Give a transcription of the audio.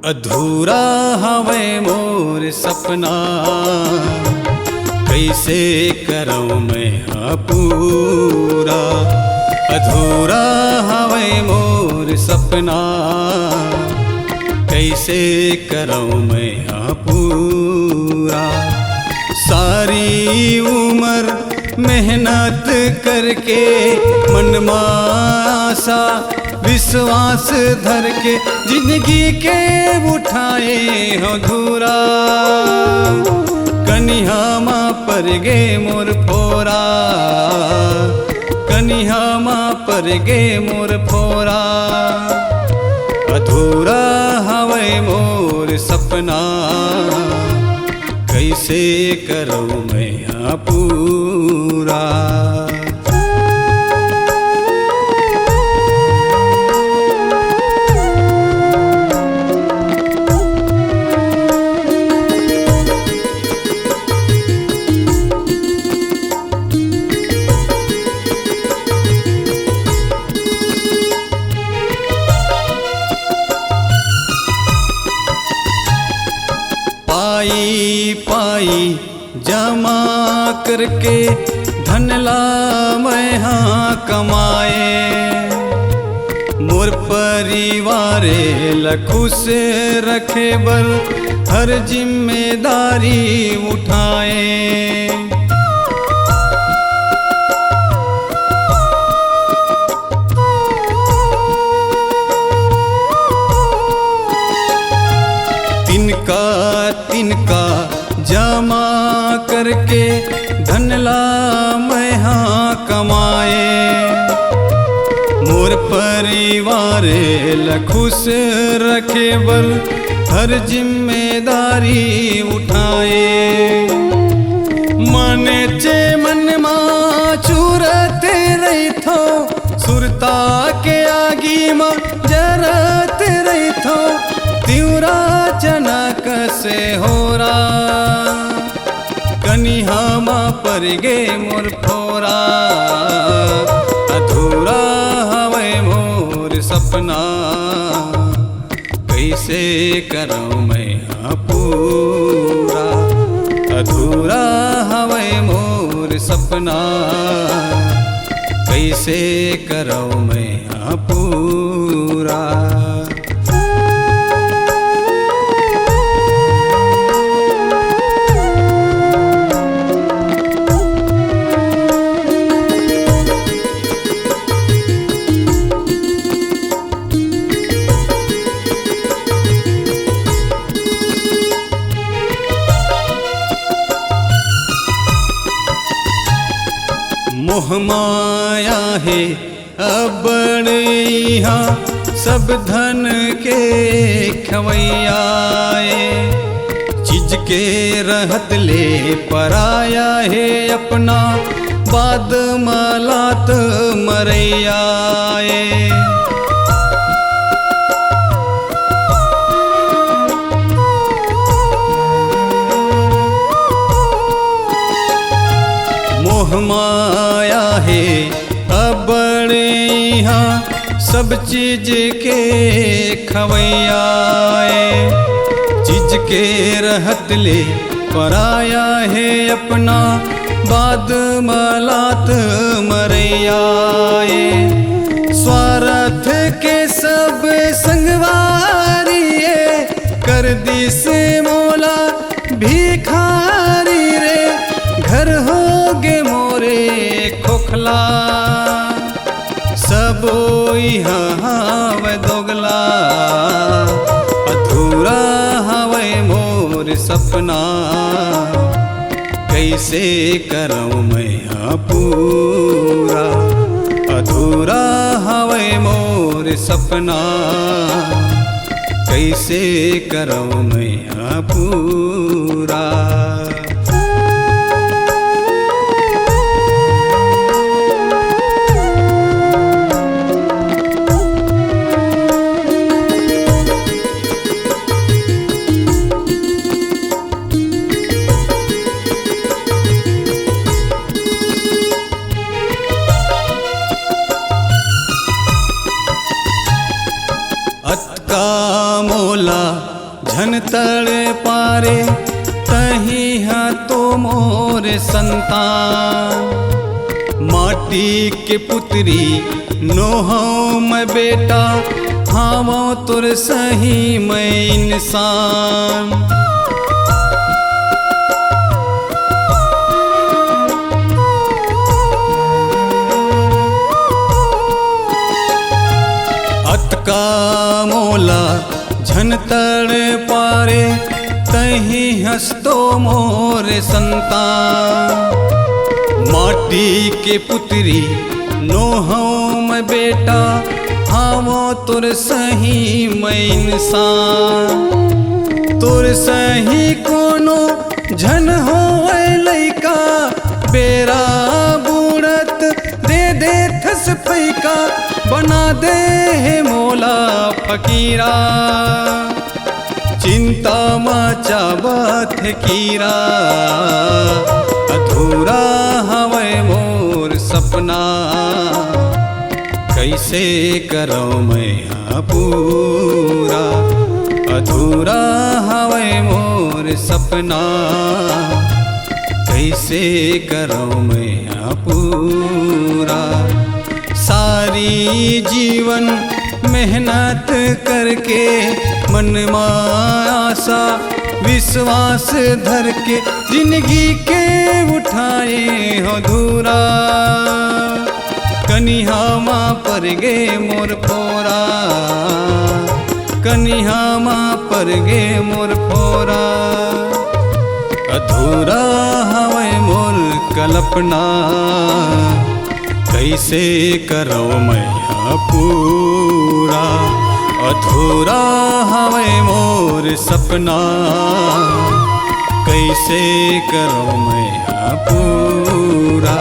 अधूरा हवे मोर सपना, कैसे करूं मैं हाँ पूरा। अधूरा हवे मोर सपना, कैसे करूं मैं हाँ पूरा। सारी उम्र मेहनत करके मनमा आशा विश्वास धर के जिंदगी के उठाए हो धूरा। कनिहा माँ पर गे मोर फोरा, कनिहा माँ पर गे मोर फोरा। अधूरा हवे मोर सपना, कैसे करूं मैं हाँ पूरा। पाई पाई जमा करके धन ला मैं हाँ कमाए। मोर परिवारे लखुश रखे बर हर जिम्मेदारी उठाए। तिनका जमा करके धन ला मैं हाँ कमाए। मोर परिवार लखुश रखे बर हर जिम्मेदारी उठाए। मन चे मन माँ चूरते रही थो, सुरता के आगी माँ जरते रही थो। त्यूरा जना कसे होरा, कनिहा माँ पर गे मोर फोरा। अधूरा हवे मोर सपना, कैसे करूं मैं हाँ पूरा। अधूरा हवे मोर सपना, कैसे करूं मैं हाँ पूरा। मोह माया है अब यहाँ सब धन के खवैयाए। चीज के रहत ले पराया है अपना, बाद मलात मरैयाए। मोह माया है अब यहाँ सब चीज के खवैयाए। चीज के रहत ले पराया है अपना, बाद मलात मरैयाए। स्वार्थ के सब संगवारी कर दी से मोला भिखारी रे। घर हो गे मोरे खोखला, सबो हवे दोगला। अधूरा हवे मोर सपना, कैसे करूं मैं हाँ पूरा। अधूरा हवे मोर सपना, कैसे करूं मैं हाँ पूरा। अतका मोला झन तड़ पारे तही है तो मोर संतान। माटी के पुत्री नोहौ मैं बेटा, हावो तुर सही मैं इंसान। अतका मोला झन तड़ पारे तही हस्तो मोर संतान। माटी के पुत्री नोहौ मैं बेटा, हावो तुर सही मैं इंसान। तुर सही कोनो झन हो लैका, बेरा बूढ़त दे दे थस पैका, बना दे है मोला फकीरा। चिंता मचावत कीरा, अधूरा हवे मोर सपना, कैसे करो मैं पूरा। अधूरा हवे मोर सपना, कैसे करो मैं पूरा। सारी जीवन मेहनत करके मन में आशा विश्वास धर के, जिंदगी के उठाए हो धूरा। कनिहा माँ पर गे मोर फोरा, कनिहा माँ पर गे मोर फोरा। अधूरा हवे मोर कल्पना, कैसे करो मैं पूरा। अधूरा हवे मोर सपना, कैसे करो मैं पूरा।